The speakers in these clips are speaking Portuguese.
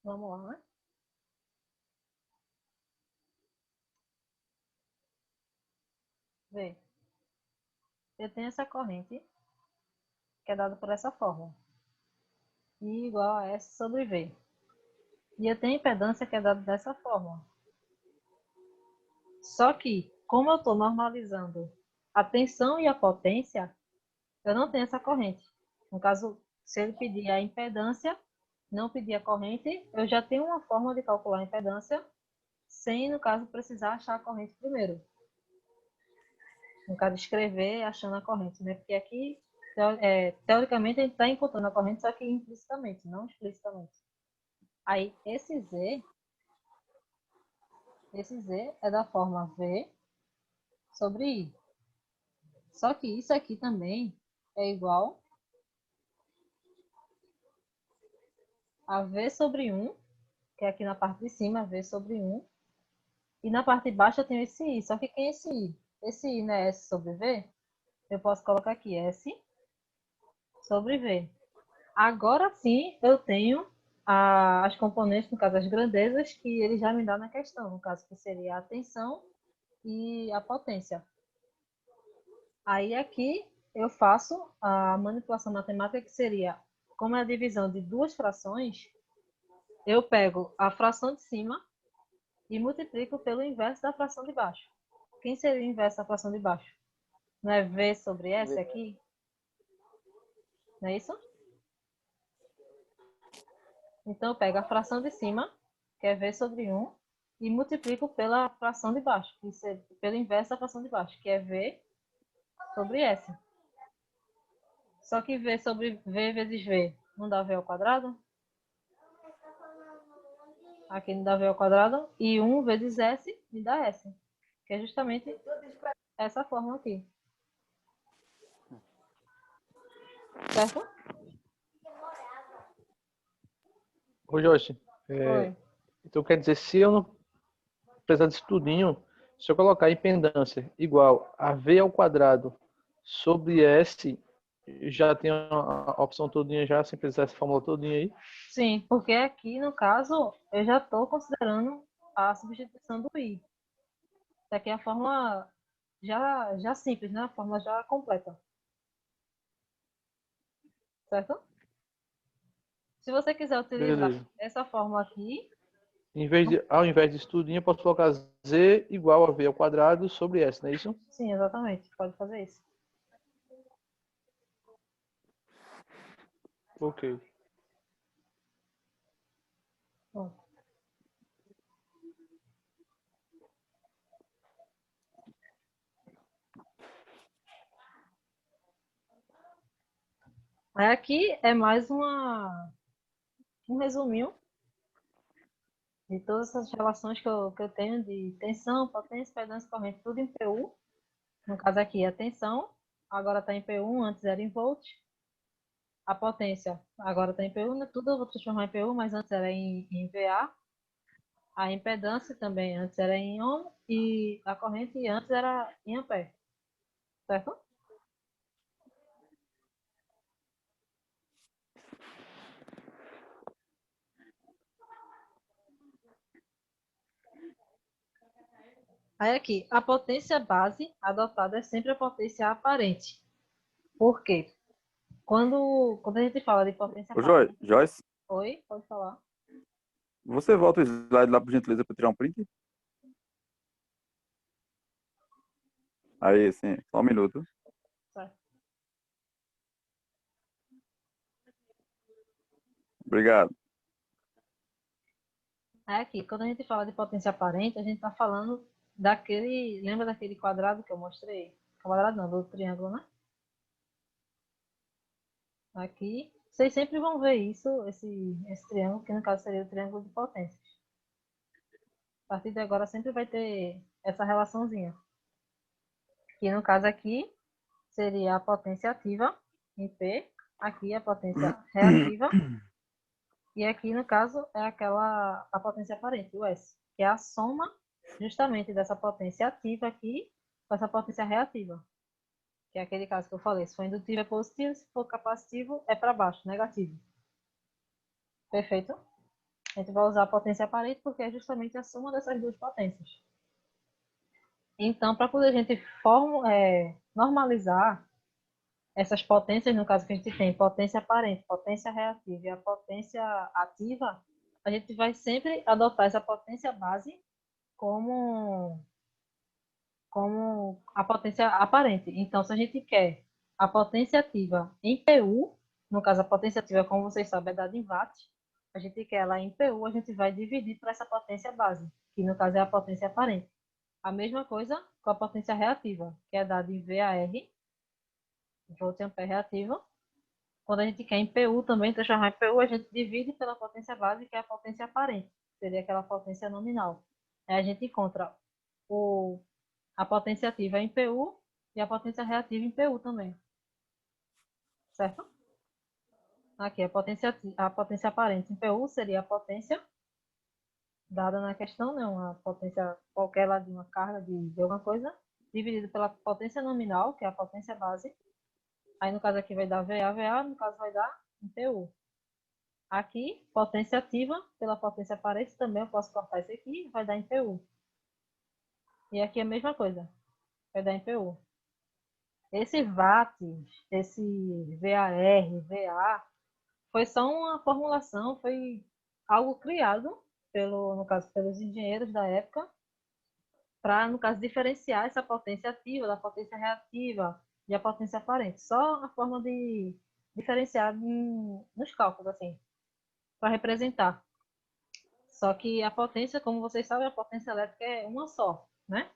Vamos lá, né? Vê. Eu tenho essa corrente, que é dada por essa fórmula. I igual a S sobre V. E eu tenho impedância que é dada dessa forma. Só que, como eu estou normalizando a tensão e a potência, eu não tenho essa corrente. No caso, se ele pedir a impedância, não pedir a corrente, eu já tenho uma forma de calcular a impedância, sem, no caso, precisar achar a corrente primeiro. No caso, escrever achando a corrente, né? Porque aqui, teoricamente, a gente está encontrando a corrente, só que implicitamente, não explicitamente. Aí, esse Z é da forma V sobre I. Só que isso aqui também é igual a V sobre 1, que é aqui na parte de cima, V sobre 1. E na parte de baixo eu tenho esse I. Só que quem é esse I? Esse I não é S sobre V? Eu posso colocar aqui S sobre V. Agora sim eu tenho as componentes, no caso as grandezas, que ele já me dá na questão. No caso que seria a tensão e a potência. Aí aqui eu faço a manipulação matemática, que seria, como é a divisão de duas frações, eu pego a fração de cima e multiplico pelo inverso da fração de baixo. Quem seria o inverso da fração de baixo? Não é V sobre S aqui? Não é isso? Então eu pego a fração de cima, que é V sobre 1, e multiplico pela fração de baixo, pelo inverso da fração de baixo, que é V sobre S. Só que V sobre V vezes V não dá V ao quadrado? Aqui não dá V ao quadrado. E 1 vezes S me dá S. Que é justamente essa fórmula aqui. Certo? Ô, Joyce, Oi. então quer dizer, se eu não precisar disso tudinho, se eu colocar a impedância igual a V ao quadrado sobre S, já tem a opção todinha já, sem precisar dessa fórmula todinha aí? Sim, porque aqui, no caso, eu já estou considerando a substituição do I. Essa aqui é a fórmula já simples, né? A fórmula já completa. Certo? Se você quiser utilizar Beleza. essa fórmula aqui, Ao invés disso tudinho, eu posso colocar Z igual a V ao quadrado sobre S, não é isso? sim, exatamente, pode fazer isso. Ok. Bom. Aí aqui é mais um resuminho de todas essas relações que eu tenho de tensão, potência, impedância, corrente, tudo em PU. No caso aqui é tensão, agora está em PU, antes era em volt. A potência agora está em PU, né? Tudo eu vou transformar em PU, mas antes era em VA. A impedância também antes era em ohm e a corrente antes era em ampere. Certo? Aí aqui, a potência base adotada é sempre a potência aparente. Por quê? Quando a gente fala de potência Ô, aparente... Joyce, Oi, pode falar. você volta o slide lá, por gentileza, para tirar um print? Aí, sim, só um minuto. Certo. Obrigado. Aí aqui, quando a gente fala de potência aparente, a gente está falando daquele... Lembra daquele quadrado que eu mostrei? Quadrado não, do triângulo, né? Aqui, vocês sempre vão ver isso, esse triângulo, que no caso seria o triângulo de potências. A partir de agora sempre vai ter essa relaçãozinha. Que no caso aqui seria a potência ativa em P, aqui a potência reativa, e aqui no caso é a potência aparente, o S, que é a soma justamente dessa potência ativa aqui com essa potência reativa. Que é aquele caso que eu falei, se for indutivo é positivo, se for capacitivo é para baixo, negativo. Perfeito? A gente vai usar a potência aparente porque é justamente a soma dessas duas potências. Então, para poder a gente normalizar essas potências, no caso que a gente tem potência aparente, potência reativa e a potência ativa, a gente vai sempre adotar essa potência base como a potência aparente. Então, se a gente quer a potência ativa em PU, no caso a potência ativa, como vocês sabem, é dada em watts, a gente quer ela em PU, a gente vai dividir por essa potência base, que no caso é a potência aparente. A mesma coisa com a potência reativa, que é dada em VAR, volt ampere reativa. Quando a gente quer em PU também, transformar em PU, a gente divide pela potência base, que é a potência aparente, seria aquela potência nominal. Aí a gente encontra a potência ativa em PU e a potência reativa em PU também. Certo? Aqui, a potência aparente em PU seria a potência dada na questão, né? Uma potência qualquer lá de uma carga de alguma coisa, dividido pela potência nominal, que é a potência base. Aí, no caso aqui, vai dar VA, no caso vai dar em PU. Aqui, potência ativa pela potência aparente, também eu posso cortar isso aqui, vai dar em PU. E aqui a mesma coisa, vai dar em PU. Esse watts, esse VAR, VA, foi só uma formulação, foi algo criado, no caso, pelos engenheiros da época, para, no caso, diferenciar essa potência ativa da potência reativa e a potência aparente. Só a forma de diferenciar nos cálculos, assim, para representar. Só que a potência, como vocês sabem, a potência elétrica é uma só, né?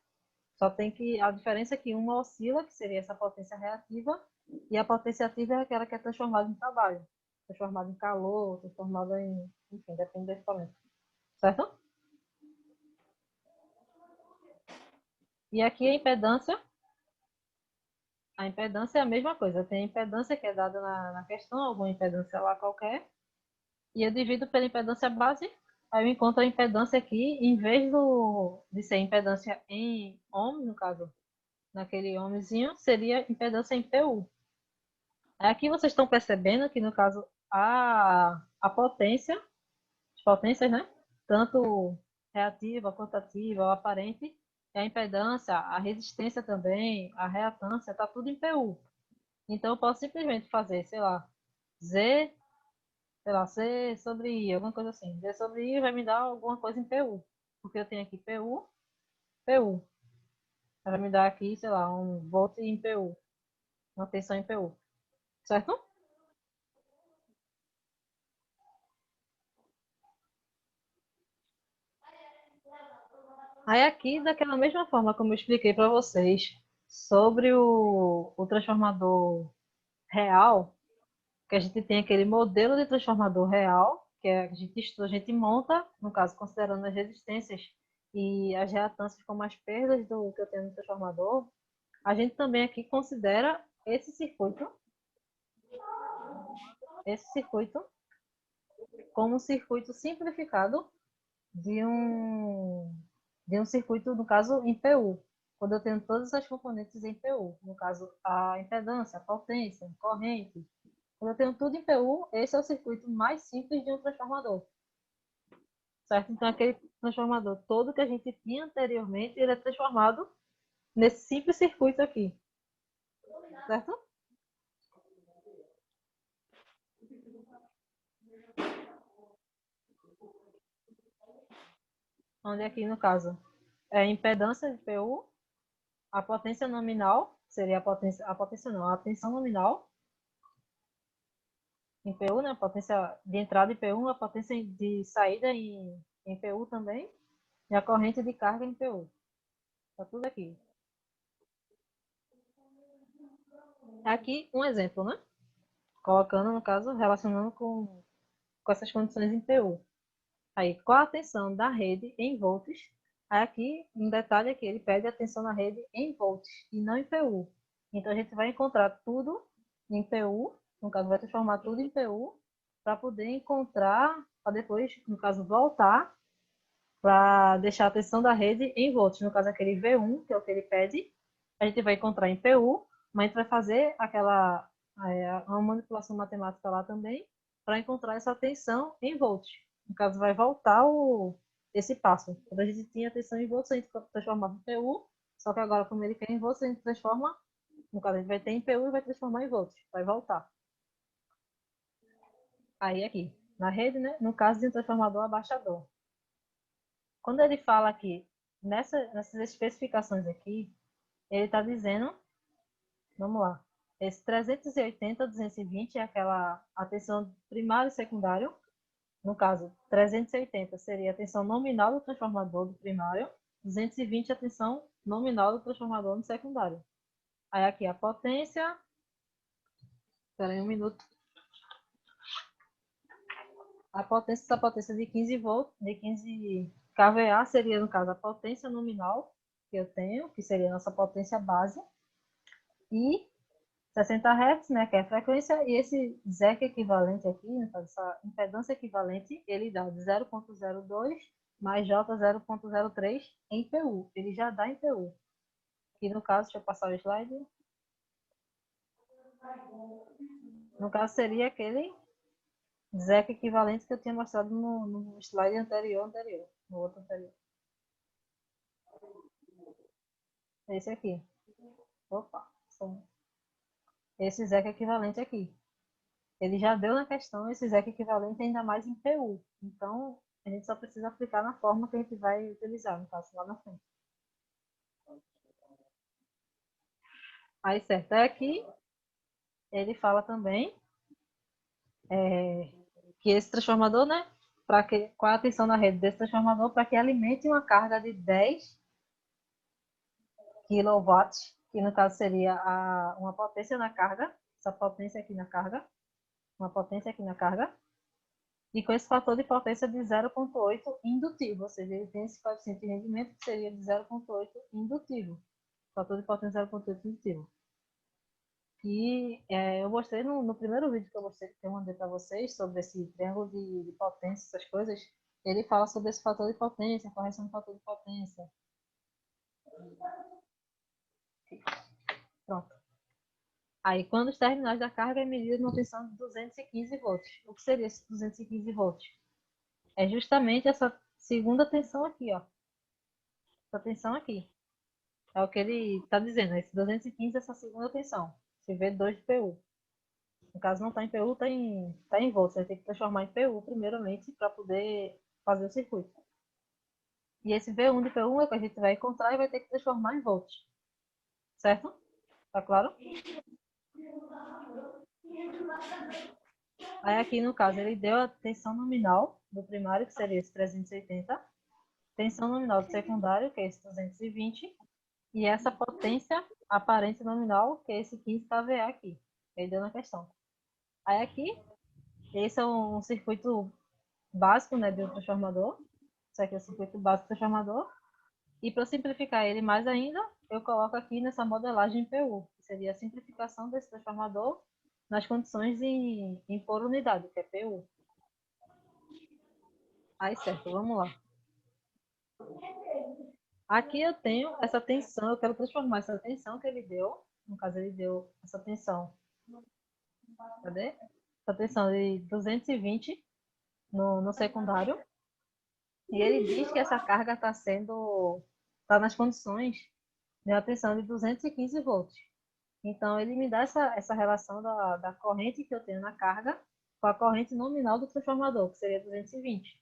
Só tem que a diferença é que uma oscila, que seria essa potência reativa, e a potência ativa é aquela que é transformada em trabalho, transformada em calor, transformada em, enfim, depende do equipamento. Certo? E aqui a impedância é a mesma coisa. Tem a impedância que é dada na questão, alguma impedância lá qualquer, e eu divido pela impedância base, aí eu encontro a impedância aqui, em vez de ser impedância em ohm, no caso, naquele ohmzinho, seria impedância em PU. Aqui vocês estão percebendo que, no caso, a potência, as potências, né? Tanto reativa quanto ativa, ou aparente, e a impedância, a resistência também, a reatância, está tudo em PU. Então, eu posso simplesmente fazer, sei lá, Z, sei lá, C sobre I, alguma coisa assim. Z sobre I vai me dar alguma coisa em PU. Porque eu tenho aqui PU, PU. Vai me dar aqui, sei lá, um volt em PU. Uma tensão em PU. Certo? Aí aqui, daquela mesma forma como eu expliquei para vocês sobre o transformador real, que a gente tem aquele modelo de transformador real, que a gente estuda, a gente monta, no caso, considerando as resistências e as reatâncias como as perdas do que eu tenho no transformador, a gente também aqui considera esse circuito como um circuito simplificado de um circuito, no caso, em PU, quando eu tenho todas as componentes em PU, no caso, a impedância, a potência, a corrente. Quando eu tenho tudo em PU, esse é o circuito mais simples de um transformador, certo? Então, aquele transformador todo que a gente tinha anteriormente, ele é transformado nesse simples circuito aqui, certo? Onde aqui, no caso, é a impedância de PU, a potência nominal, seria a potência não, a tensão nominal em PU, né? A potência de entrada em PU, a potência de saída em PU também, e a corrente de carga em PU. Tá tudo aqui. Aqui um exemplo, né? Colocando, no caso, relacionando com essas condições em PU. Aí, qual a tensão da rede em volts? Aí aqui, um detalhe aqui, ele pede a tensão na rede em volts e não em PU. Então, a gente vai encontrar tudo em PU, no caso, vai transformar tudo em PU, para poder encontrar, para depois, no caso, voltar para deixar a tensão da rede em volts. No caso, aquele V1, que é o que ele pede, a gente vai encontrar em PU, mas a gente vai fazer uma manipulação matemática lá também, para encontrar essa tensão em volts. no caso, vai voltar esse passo. Quando a gente tinha tensão em volts, a gente transformava em PU, só que agora, como ele quer em volts, a gente transforma, no caso, a gente vai ter em PU e vai transformar em volts, vai voltar. Aí aqui, na rede, né, no caso de um transformador abaixador. Quando ele fala aqui, nessas especificações aqui, ele está dizendo, vamos lá, esse 380, 220 é aquela a tensão primário e secundário. No caso, 380 seria a tensão nominal do transformador do primário, 220 a tensão nominal do transformador no secundário. Aí aqui a potência, espera aí um minuto. A potência, essa potência de 15 volts, de 15 kVA seria, no caso, a potência nominal que eu tenho, que seria a nossa potência base, e 60 Hz, né, que é a frequência, e esse ZEC equivalente aqui, no caso, essa impedância equivalente, ele dá de 0.02 mais J 0.03 em PU. Ele já dá em PU. E no caso, deixa eu passar o slide. No caso, seria aquele ZEC equivalente que eu tinha mostrado no slide anterior, no outro anterior. Esse aqui. Opa, esse ZEC equivalente aqui. Ele já deu na questão esse ZEC equivalente ainda mais em PU. Então, a gente só precisa aplicar na forma que a gente vai utilizar, no caso, lá na frente. Aí, certo. Aqui, ele fala também que esse transformador, né? Qual a tensão na rede desse transformador para que alimente uma carga de 10 kW, que no caso seria uma potência na carga, essa potência aqui na carga, uma potência aqui na carga, e com esse fator de potência de 0,8 indutivo, ou seja, ele tem esse coeficiente de rendimento que seria de 0,8 indutivo, fator de potência 0,8 indutivo. E eu mostrei no primeiro vídeo que eu mandei para vocês sobre esse triângulo de potência, essas coisas, ele fala sobre esse fator de potência, correção do fator de potência. Pronto. Aí, quando os terminais da carga é medido numa tensão de 215 volts. O que seria esse 215 volts? É justamente essa segunda tensão aqui, ó. Essa tensão aqui. É o que ele está dizendo. Esse 215 é essa segunda tensão. Se vê 2 de PU. No caso, não está em PU, está em volts. Vai ter que transformar em PU, primeiramente, para poder fazer o circuito. E esse V1 de PU é que a gente vai encontrar e vai ter que transformar em volts. Certo? Tá claro? Aí aqui, no caso, ele deu a tensão nominal do primário, que seria esse 380. Tensão nominal do secundário, que é esse 220. E essa potência aparente nominal, que é esse 15 kVA aqui. Ele deu na questão. Aí aqui, esse é um circuito básico, né, de um transformador. Isso aqui é o circuito básico do transformador. E para simplificar ele mais ainda, eu coloco aqui nessa modelagem PU, que seria a simplificação desse transformador nas condições em por unidade, que é PU. Aí, certo, vamos lá. Aqui eu tenho essa tensão, eu quero transformar essa tensão que ele deu, no caso ele deu essa tensão, cadê? Essa tensão de 220 no secundário, e ele diz que essa carga está nas condições de uma tensão de 215 volts. Então, ele me dá essa relação da corrente que eu tenho na carga com a corrente nominal do transformador, que seria 220.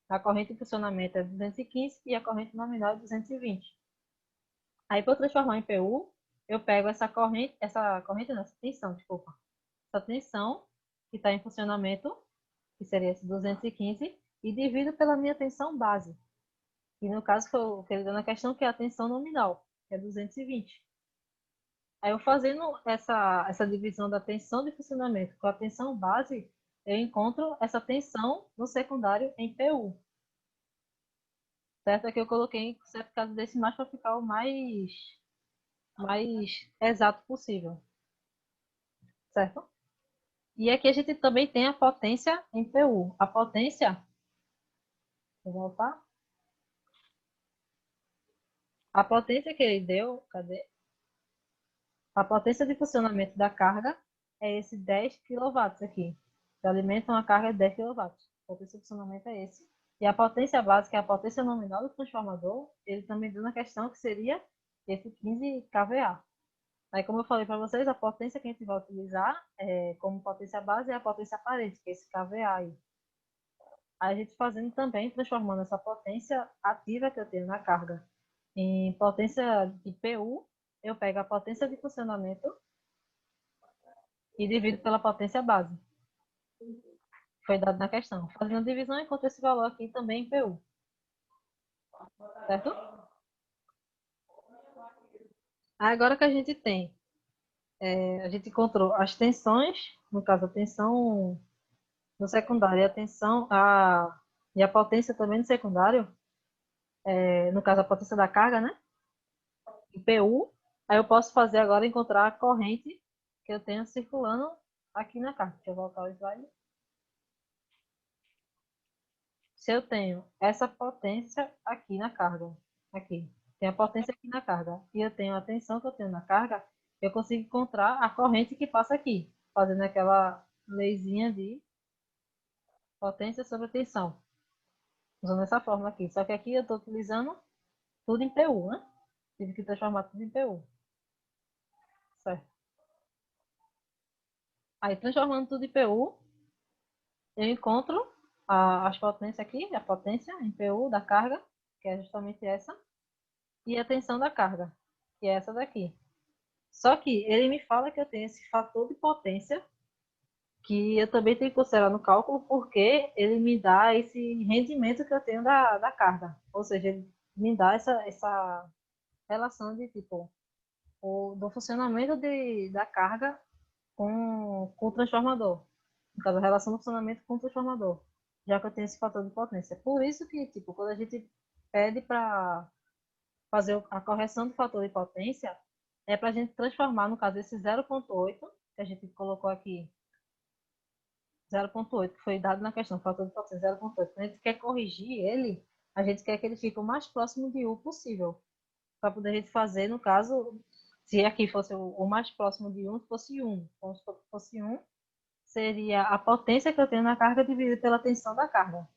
A corrente de funcionamento é 215 e a corrente nominal é 220. Aí, para eu transformar em PU, eu pego essa tensão, desculpa. Essa tensão que está em funcionamento, que seria esse 215, e divido pela minha tensão base. E no caso que ele deu na questão, que é a tensão nominal, que é 220. Aí eu fazendo essa divisão da tensão de funcionamento com a tensão base, eu encontro essa tensão no secundário em PU. Certo? Aqui eu coloquei certificados decimais para ficar o mais exato possível. Certo? E aqui a gente também tem a potência em PU. A potência, vou voltar. A potência que ele deu, cadê? A potência de funcionamento da carga é esse 10 kW aqui. Que alimenta uma carga de 10 kW. Potência de funcionamento é esse. E a potência básica, que é a potência nominal do transformador, ele também deu na questão que seria esse 15 kVA. Aí, como eu falei para vocês, a potência que a gente vai utilizar como potência base é a potência aparente, que é esse kVA aí. Aí a gente fazendo também, transformando essa potência ativa que eu tenho na carga em potência de PU, eu pego a potência de funcionamento e divido pela potência base. Foi dado na questão. Fazendo a divisão, encontro esse valor aqui também em PU. Certo? Agora que a gente tem, a gente encontrou as tensões, no caso a tensão no secundário e e a potência também no secundário, no caso a potência da carga, né? Em PU, aí eu posso fazer agora encontrar a corrente que eu tenho circulando aqui na carga. Deixa eu voltar o slide. Se eu tenho essa potência aqui na carga, aqui, tem a potência aqui na carga, e eu tenho a tensão que eu tenho na carga, eu consigo encontrar a corrente que passa aqui, fazendo aquela leizinha de potência sobre a tensão, usando essa fórmula aqui. Só que aqui eu estou utilizando tudo em PU, né? Tive que transformar tudo em PU. Certo. Aí, transformando tudo em PU, eu encontro as potências aqui, a potência em PU da carga, que é justamente essa, e a tensão da carga, que é essa daqui. Só que ele me fala que eu tenho esse fator de potência, que eu também tenho que considerar no cálculo, porque ele me dá esse rendimento que eu tenho da carga. Ou seja, ele me dá essa relação de tipo, do funcionamento da carga com o transformador. No caso, a relação do funcionamento com o transformador, já que eu tenho esse fator de potência. Por isso que, tipo, quando a gente pede para fazer a correção do fator de potência, é para a gente transformar, no caso, esse 0,8, que a gente colocou aqui, 0,8, que foi dado na questão, fator de potência 0,8. Quando a gente quer corrigir ele, a gente quer que ele fique o mais próximo de 1 possível. Para poder a gente fazer, no caso, se aqui fosse o mais próximo de 1, fosse 1. Então, se fosse 1, seria a potência que eu tenho na carga dividida pela tensão da carga.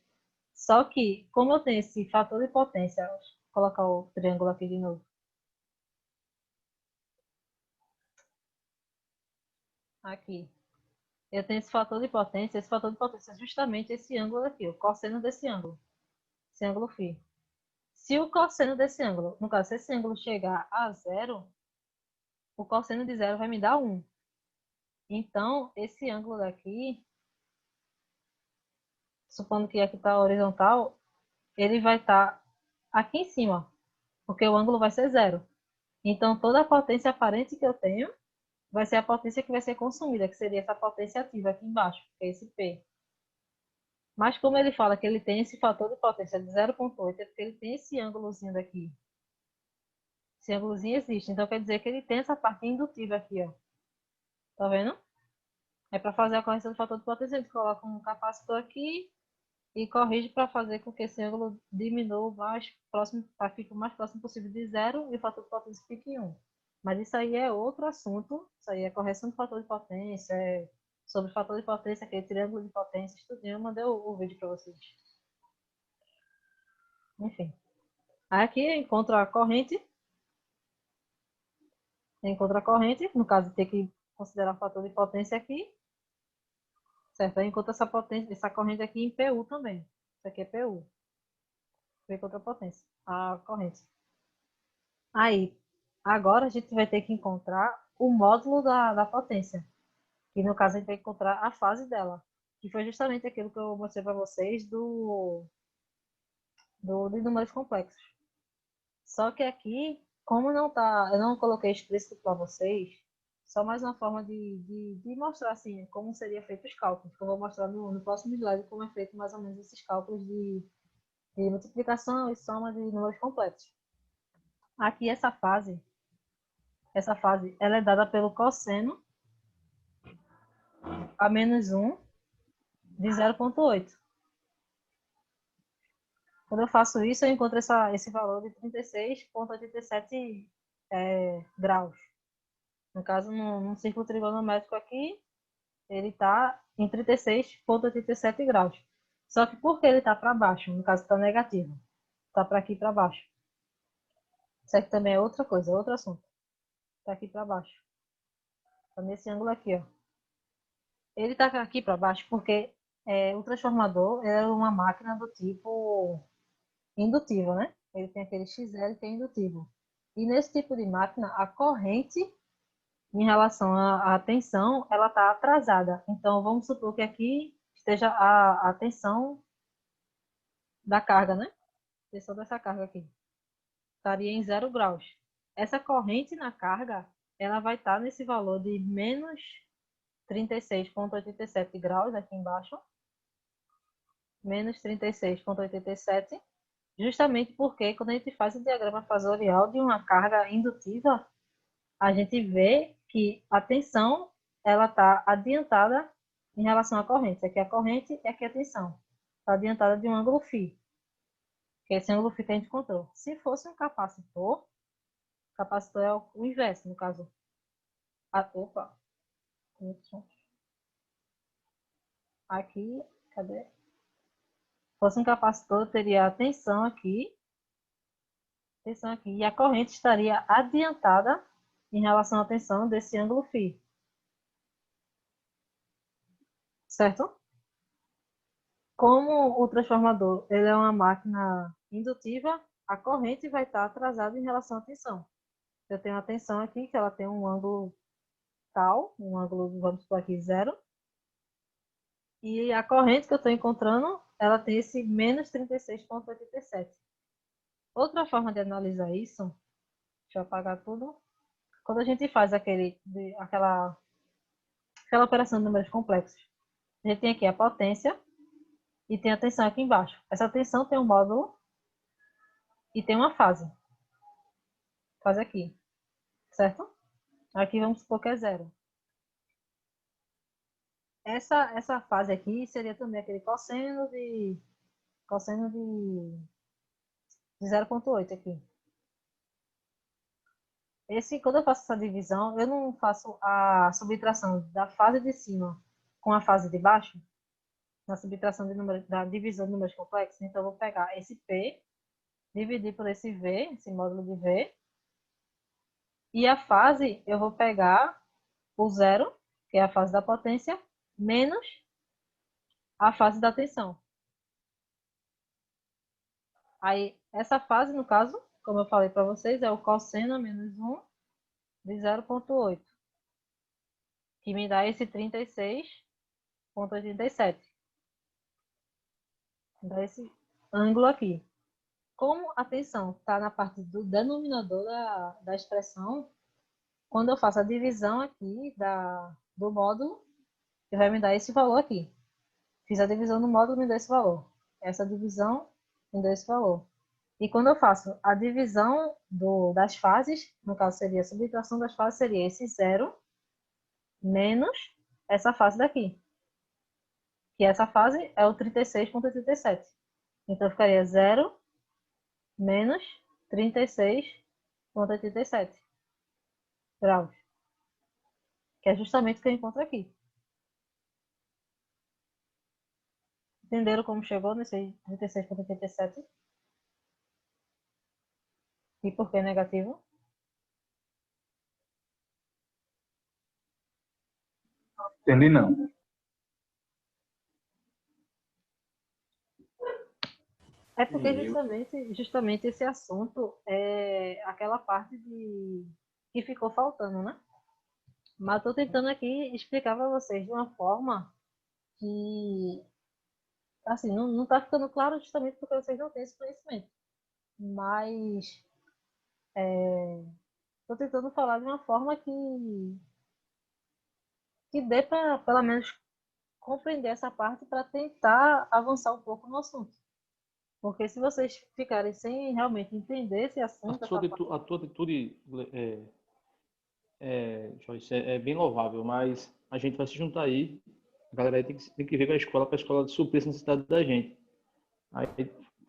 Só que, como eu tenho esse fator de potência, vou colocar o triângulo aqui de novo. Aqui. Eu tenho esse fator de potência. Esse fator de potência é justamente esse ângulo aqui, o cosseno desse ângulo. Esse ângulo φ. Se o cosseno desse ângulo, no caso, se esse ângulo chegar a 0, o cosseno de 0 vai me dar 1. Então, esse ângulo daqui, supondo que aqui está horizontal, ele vai estar aqui em cima, porque o ângulo vai ser 0. Então, toda a potência aparente que eu tenho vai ser a potência que vai ser consumida, que seria essa potência ativa aqui embaixo, que é esse P. Mas como ele fala que ele tem esse fator de potência de 0,8, é porque ele tem esse ângulozinho daqui. Esse ângulozinho existe, então quer dizer que ele tem essa parte indutiva aqui, ó. Tá vendo? É para fazer a correção do fator de potência, a gente coloca um capacitor aqui e corrige para fazer com que esse ângulo diminua o mais próximo, para ficar o mais próximo possível de 0 e o fator de potência fique em 1. Mas isso aí é outro assunto, isso aí é correção do fator de potência, sobre o fator de potência, aquele triângulo de potência, estudinho, eu mandei o vídeo para vocês. Enfim. Aqui eu encontro a corrente, no caso tem que considerar o fator de potência aqui, certo? Eu encontro essa potência, essa corrente aqui em PU também. Isso aqui é PU. Ver contra a potência, a corrente. Aí, agora a gente vai ter que encontrar o módulo da potência. E no caso a gente vai encontrar a fase dela. Que foi justamente aquilo que eu mostrei para vocês de números complexos. Só que aqui, como não tá, eu não coloquei explícito para vocês, só mais uma forma de mostrar assim como seria feito os cálculos. Eu vou mostrar no próximo slide como é feito mais ou menos esses cálculos de multiplicação e soma de números complexos. Aqui essa fase, ela é dada pelo cosseno a menos 1 de 0,8. Quando eu faço isso, eu encontro esse valor de 36,87 graus. No caso, num círculo trigonométrico aqui, ele está em 36,87 graus. Só que por que ele está para baixo? No caso, está negativo. Está para aqui para baixo. Isso aqui também é outra coisa, é outro assunto. Está aqui para baixo. Está nesse ângulo aqui, ó. Ele está aqui para baixo porque o transformador é uma máquina do tipo indutivo, né? Ele tem aquele XL que é indutivo. E nesse tipo de máquina, a corrente em relação à tensão, ela está atrasada. Então, vamos supor que aqui esteja a tensão da carga, né? A tensão dessa carga aqui. Estaria em 0 graus. Essa corrente na carga, ela vai estar nesse valor de menos 36,87 graus aqui embaixo. Menos 36,87. Justamente porque quando a gente faz o diagrama fasorial de uma carga indutiva, a gente vê que a tensão ela está adiantada em relação à corrente. Aqui é a corrente e aqui é a tensão. Está adiantada de um ângulo φ, que é esse ângulo φ que a gente encontrou. Se fosse um capacitor, o capacitor é o inverso, no caso. Opa. Aqui, cadê? Se fosse um capacitor, teria a tensão aqui, e a corrente estaria adiantada em relação à tensão desse ângulo φ. Certo? Como o transformador ele é uma máquina indutiva, a corrente vai estar atrasada em relação à tensão. Eu tenho a tensão aqui, que ela tem um ângulo tal, um ângulo, vamos supor aqui, 0. E a corrente que eu estou encontrando, ela tem esse menos 36,87. Outra forma de analisar isso, deixa eu apagar tudo. Quando a gente faz aquela operação de números complexos, a gente tem aqui a potência e tem a tensão aqui embaixo. Essa tensão tem um módulo e tem uma fase. Fase aqui, certo? Aqui vamos supor que é 0. Essa fase aqui seria também aquele cosseno de 0,8 aqui. Quando eu faço essa divisão, eu não faço a subtração da fase de cima com a fase de baixo, na subtração da divisão de números complexos. Então, eu vou pegar esse P, dividir por esse V, esse módulo de V, e a fase eu vou pegar o 0, que é a fase da potência, menos a fase da tensão. Aí, essa fase, no caso, como eu falei para vocês, é o cosseno menos 1 de 0,8, que me dá esse 36,87. Dá esse ângulo aqui. Como a tensão está na parte do denominador da expressão, quando eu faço a divisão aqui do módulo, vai me dar esse valor aqui. Fiz a divisão do módulo, me dá esse valor. Essa divisão me dá esse valor. E quando eu faço a divisão das fases, no caso seria a subtração das fases, seria esse 0 menos essa fase daqui. Que essa fase é o 36,87. Então, ficaria 0 menos 36,87 graus. Que é justamente o que eu encontro aqui. Entenderam como chegou nesse 36,87? E por que negativo? Entendi, não. É porque justamente esse assunto é aquela parte que ficou faltando, né? Mas estou tentando aqui explicar para vocês de uma forma que, assim, não está ficando claro justamente porque vocês não têm esse conhecimento. Mas estou tentando falar de uma forma que dê para, pelo menos, compreender essa parte para tentar avançar um pouco no assunto. Porque se vocês ficarem sem realmente entender esse assunto... A tua atitude, Joyce, é bem louvável, mas a gente vai se juntar aí. A galera aí tem que ver com a escola, para a escola suprir essa necessidade da gente. Aí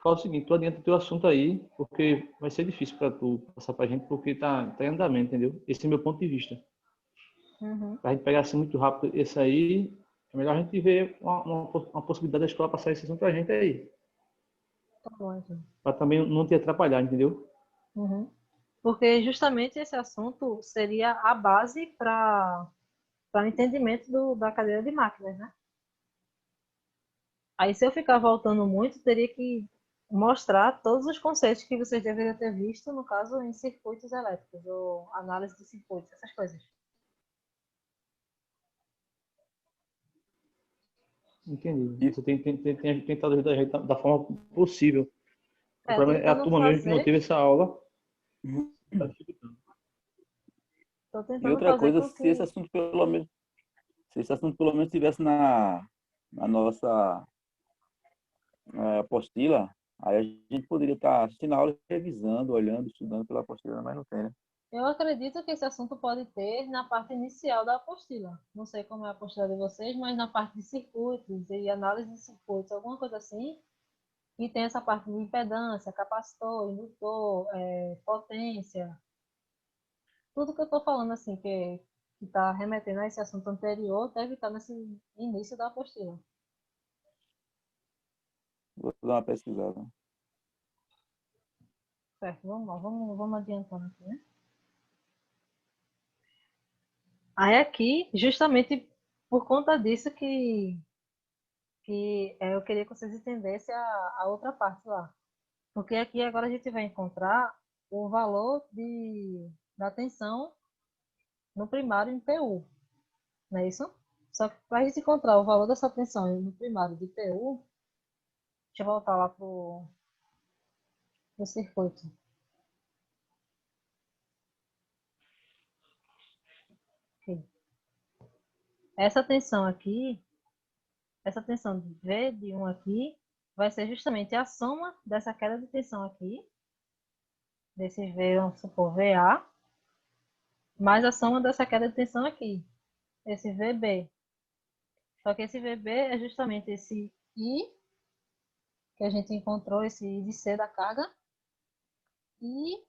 fala o seguinte, tu adianta teu assunto aí, porque vai ser difícil para tu passar para a gente, porque tá em andamento, entendeu? Esse é o meu ponto de vista. Uhum. Para a gente pegar assim muito rápido esse aí, É melhor a gente ver uma possibilidade da escola passar esse assunto pra gente aí. Tá bom, então. Pra também não te atrapalhar, entendeu? Uhum. Porque justamente esse assunto seria a base para o entendimento da cadeira de máquinas, né? Aí, se eu ficar voltando muito, teria que mostrar todos os conceitos que vocês deveriam ter visto, no caso, em circuitos elétricos, ou análise de circuitos, essas coisas. Entendi. E, Você tem tentado ajudar a gente da forma possível. O É, problema é a tentando turma mesmo que não fazer, teve essa aula. Tá dificultando. estou e tentando outra fazer coisa, com se esse que. assunto pelo menos, se esse assunto pelo menos estivesse na nossa apostila, aí a gente poderia estar assistindo a aula, revisando, olhando, estudando pela apostila, mas não tem, né? Eu acredito que esse assunto pode ter na parte inicial da apostila. Não sei como é a apostila de vocês, mas na parte de circuitos e análise de circuitos, alguma coisa assim. E tem essa parte de impedância, capacitor, indutor, potência. Tudo que eu estou falando, assim, que está remetendo a esse assunto anterior, deve estar nesse início da apostila. Vou dar uma pesquisada. Certo, vamos lá, vamos adiantando aqui, né? Aí aqui, justamente por conta disso que eu queria que vocês entendessem a outra parte lá. Porque aqui agora a gente vai encontrar o valor da tensão no primário em PU, não é isso? Só que para a gente encontrar o valor dessa tensão no primário de PU, deixa eu voltar lá para o circuito. Aqui. Essa tensão aqui, essa tensão de V de 1 aqui, vai ser justamente a soma dessa queda de tensão aqui, desse V, vamos supor, VA, mais a soma dessa queda de tensão aqui, esse VB. Só que esse VB é justamente esse I, que a gente encontrou, esse I de C da carga, e,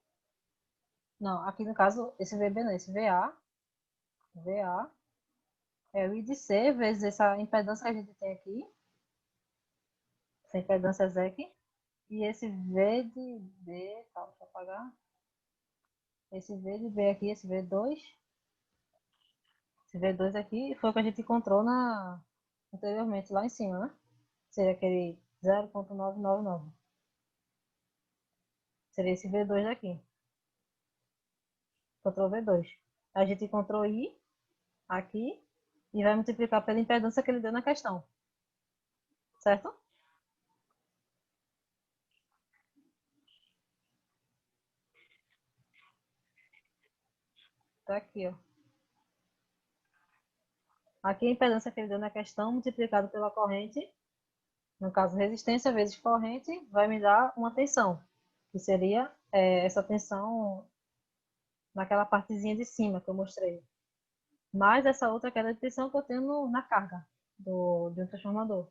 não, aqui no caso, esse VB não, esse VA, é o I de C vezes essa impedância que a gente tem aqui, essa impedância ZEC, e esse V de B, tá, deixa eu apagar, esse V de B aqui, esse V2 aqui, foi o que a gente encontrou anteriormente, lá em cima, né? Seria aquele 0,999. Seria esse V2 aqui. Encontrou V2. A gente encontrou I aqui e vai multiplicar pela impedância que ele deu na questão. Certo? Tá aqui, ó. Aqui a impedância que ele deu na questão multiplicado pela corrente, no caso resistência vezes corrente, vai me dar uma tensão, que seria essa tensão naquela partezinha de cima que eu mostrei. Mais essa outra queda de tensão que eu tenho na carga de um transformador.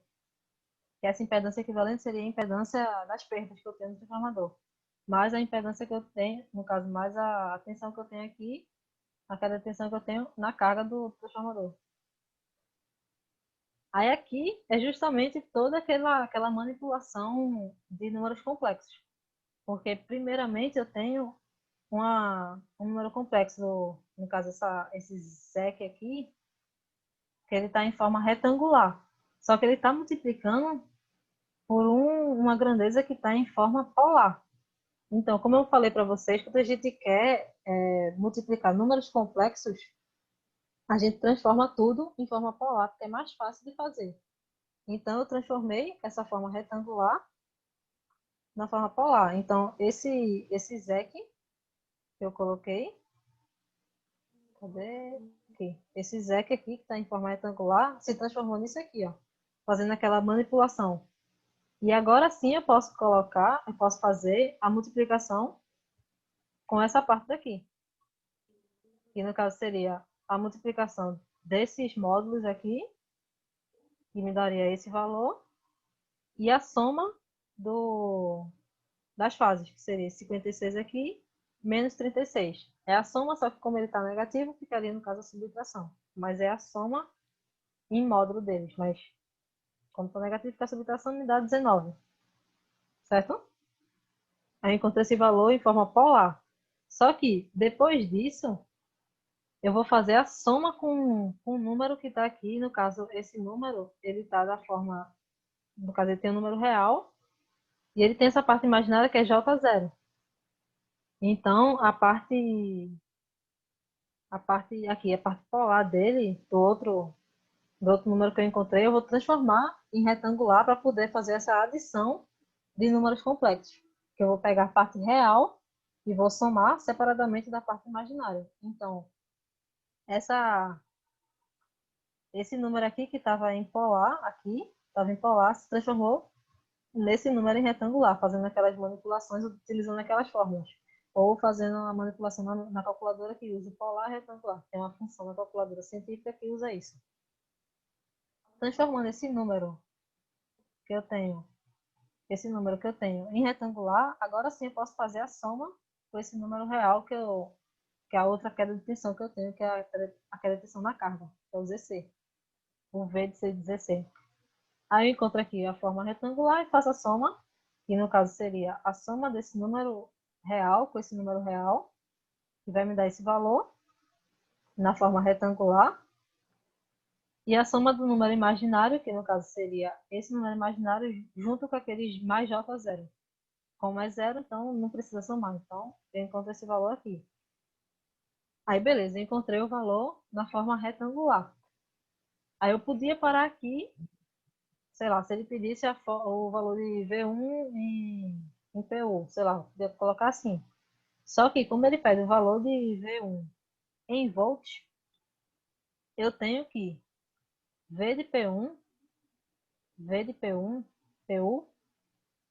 Que essa impedância equivalente seria a impedância das perdas que eu tenho no transformador. Mais a impedância que eu tenho, no caso, mais a tensão que eu tenho aqui, a queda de tensão que eu tenho na carga do transformador. Aí aqui é justamente toda aquela manipulação de números complexos. Porque, primeiramente, eu tenho um número complexo, no caso, esse ZEC aqui, que ele está em forma retangular. Só que ele está multiplicando por uma grandeza que está em forma polar. Então, como eu falei para vocês, quando a gente quer multiplicar números complexos, a gente transforma tudo em forma polar, porque é mais fácil de fazer. Então, eu transformei essa forma retangular na forma polar. Então, esse ZEC que eu coloquei, cadê? Aqui. Esse ZEC aqui, que está em forma retangular, se transformou nisso aqui, ó, fazendo aquela manipulação. E agora sim eu posso fazer a multiplicação com essa parte daqui. Que no caso seria a multiplicação desses módulos aqui, que me daria esse valor, e a soma das fases, que seria 56 aqui, menos 36. É a soma, só que como ele está negativo, ficaria no caso a subtração. Mas é a soma em módulo deles, mas como for negativo, fica a subtração me dá 19, certo? Aí eu encontrei esse valor em forma polar. Só que, depois disso, eu vou fazer a soma com o número que está aqui. No caso, esse número, ele está da forma... No caso, ele tem um número real e ele tem essa parte imaginária que é J0. Então, a parte aqui, a parte polar dele, do outro número que eu encontrei, eu vou transformar em retangular para poder fazer essa adição de números complexos. Que eu vou pegar a parte real e vou somar separadamente da parte imaginária. Então, esse número aqui que estava em polar, se transformou nesse número em retangular, fazendo aquelas manipulações, utilizando aquelas fórmulas. Ou fazendo a manipulação na calculadora que usa polar e retangular. Tem uma função na calculadora científica que usa isso. Transformando que eu tenho, esse número que eu tenho em retangular, agora sim eu posso fazer a soma com esse número real que é a outra queda de tensão que eu tenho, que é a queda de tensão na carga, que é o ZC, o V de ZC. Aí eu encontro aqui a forma retangular e faço a soma, que no caso seria a soma desse número real com esse número real, que vai me dar esse valor na forma retangular, e a soma do número imaginário, que no caso seria esse número imaginário junto com aqueles mais J0. Como é zero, então não precisa somar. Então, eu encontro esse valor aqui. Aí, beleza, eu encontrei o valor na forma retangular. Aí eu podia parar aqui, sei lá, se ele pedisse o valor de V1 em PU, sei lá, podia colocar assim. Só que como ele pede o valor de V1 em volts, eu tenho que V de P1, V de P1, PU,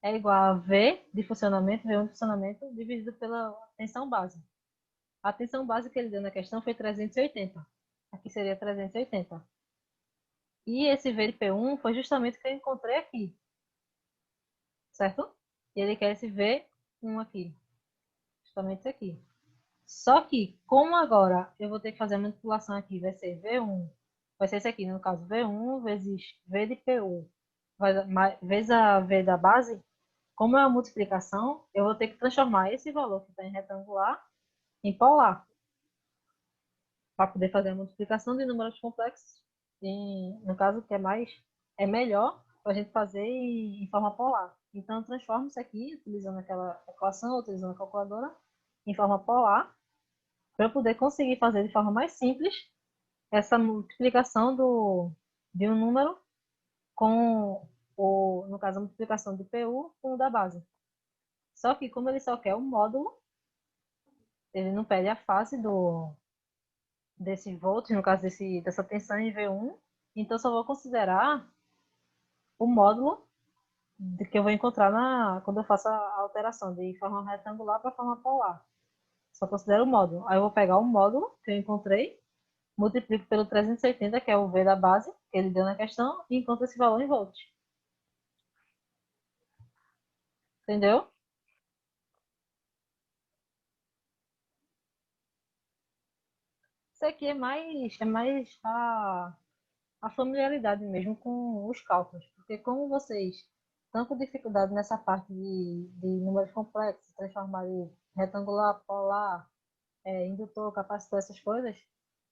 é igual a V de funcionamento, V1 de funcionamento, dividido pela tensão base. A tensão base que ele deu na questão foi 380. Aqui seria 380. E esse V de P1 foi justamente o que eu encontrei aqui, certo? E ele quer esse V1 aqui, justamente isso aqui. Só que, como agora eu vou ter que fazer a manipulação aqui, vai ser V1, vai ser esse aqui, no caso, V1 vezes V de PU, vezes a V da base, como é a multiplicação, eu vou ter que transformar esse valor que está em retangular em polar, para poder fazer a multiplicação de números complexos, no caso, que é melhor para a gente fazer em forma polar. Então, eu transformo isso aqui, utilizando aquela equação, utilizando a calculadora, em forma polar, para eu poder conseguir fazer de forma mais simples essa multiplicação de um número com, no caso, a multiplicação de PU com o da base. Só que, como ele só quer o módulo, ele não pede a fase desse volt, no caso dessa tensão em V1, então só vou considerar o módulo que eu vou encontrar quando eu faço a alteração de forma retangular para forma polar. Só considero o módulo. Aí eu vou pegar o módulo que eu encontrei, multiplico pelo 380, que é o V da base, que ele deu na questão, e encontro esse valor em volts. Entendeu? Isso aqui é mais a familiaridade mesmo com os cálculos. Porque como vocês estão com dificuldade nessa parte de números complexos, transformar de retangular, polar, indutor, capacitor, essas coisas,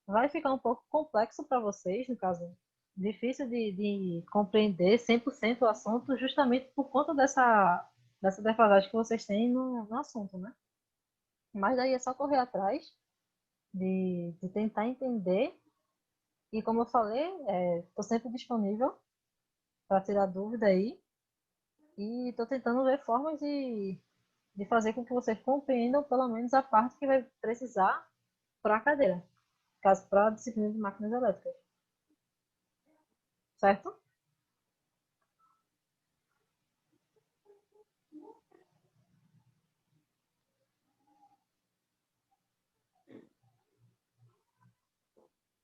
vai ficar um pouco complexo para vocês, no caso, difícil de compreender 100% o assunto, justamente por conta dessa defasagem que vocês têm no assunto, né? Mas daí é só correr atrás de tentar entender. E como eu falei, estou sempre disponível para tirar dúvida aí. E estou tentando ver formas de fazer com que vocês compreendam pelo menos a parte que vai precisar para a cadeira, caso para a disciplina de máquinas elétricas. Certo?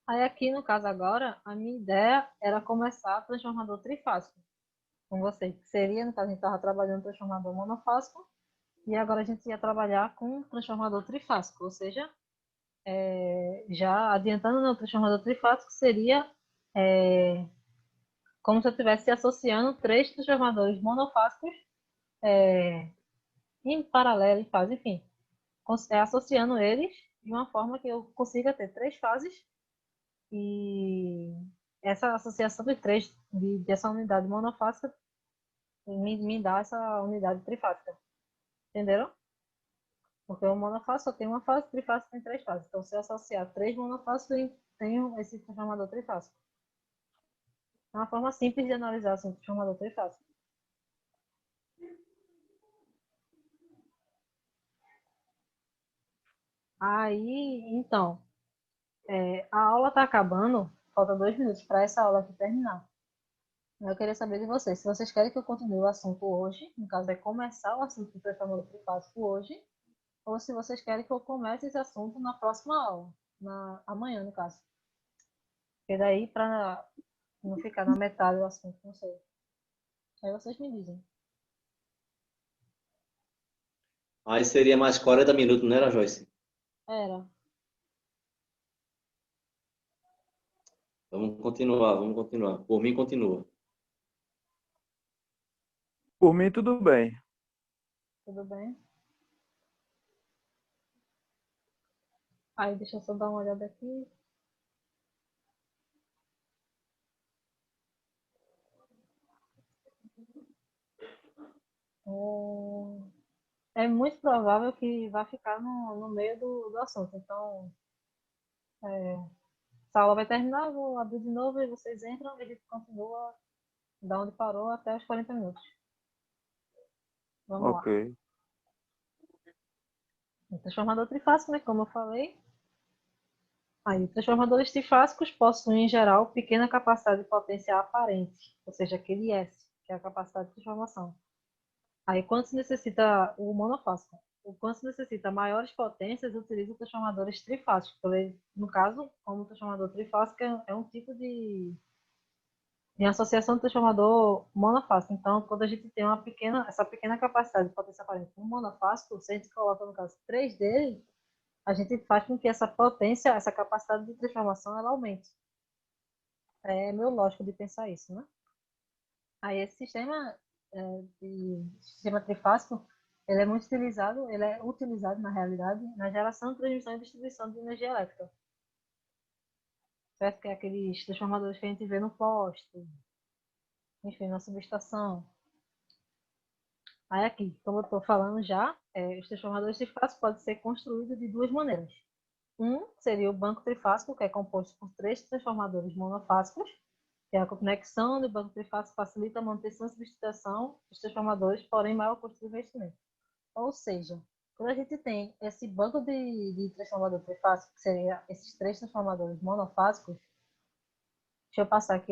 Aí aqui, no caso agora, a minha ideia era começar transformador trifásico com vocês. Que seria, no caso, a gente estava trabalhando transformador monofásico e agora a gente ia trabalhar com transformador trifásico, ou seja, já adiantando no transformador trifásico seria como se eu estivesse associando três transformadores monofásicos em paralelo, em fase, enfim. Associando eles de uma forma que eu consiga ter três fases e essa associação de três, dessa unidade monofásica me dá essa unidade trifásica. Entenderam? Porque o monofásico só tem uma fase, trifásico tem três fases. Então, se eu associar três monofásicos, eu tenho esse transformador trifásico. É uma forma simples de analisar assim, o transformador trifásico. Aí, então, a aula está acabando, falta 2 minutos para essa aula aqui terminar. Eu queria saber de vocês, se vocês querem que eu continue o assunto hoje, no caso é começar o assunto do transformador trifásico hoje, ou se vocês querem que eu comece esse assunto na próxima aula, amanhã, no caso. Porque daí, para não ficar na metade do assunto, não sei. Aí vocês me dizem. Aí seria mais 40 minutos, não era, Joyce? Era. Vamos continuar, vamos continuar. Por mim, continua. Por mim, tudo bem. Tudo bem? Aí, deixa eu só dar uma olhada aqui. É muito provável que vai ficar no meio do assunto. Então, essa aula vai terminar, vou abrir de novo e vocês entram e a gente continua da onde parou até os 40 minutos. Vamos lá. Ok. O transformador trifásico, né, como eu falei. Aí, transformadores trifásicos possuem, em geral, pequena capacidade de potência aparente, ou seja, aquele S, que é a capacidade de transformação. Aí, quando se necessita o monofásico, quando se necessita maiores potências, utiliza transformadores trifásicos. No caso, como o transformador trifásico é um tipo de associação de transformador monofásico. Então, quando a gente tem essa pequena capacidade de potência aparente no monofásico, se a gente coloca, no caso, três dele, a gente faz com que essa potência, essa capacidade de transformação, ela aumente. É meio lógico de pensar isso, né? Aí esse sistema trifásico, ele é utilizado na realidade na geração, transmissão e distribuição de energia elétrica. Certo? Que é aqueles transformadores que a gente vê no poste, enfim, na subestação. Aí aqui, como eu estou falando já, os transformadores trifásicos podem ser construídos de duas maneiras. Um seria o banco trifásico, que é composto por três transformadores monofásicos, que é a conexão do banco trifásico facilita a manutenção e substituição dos transformadores, porém maior custo de investimento. Ou seja, quando a gente tem esse banco de transformador trifásico, que seria esses três transformadores monofásicos, deixa eu passar aqui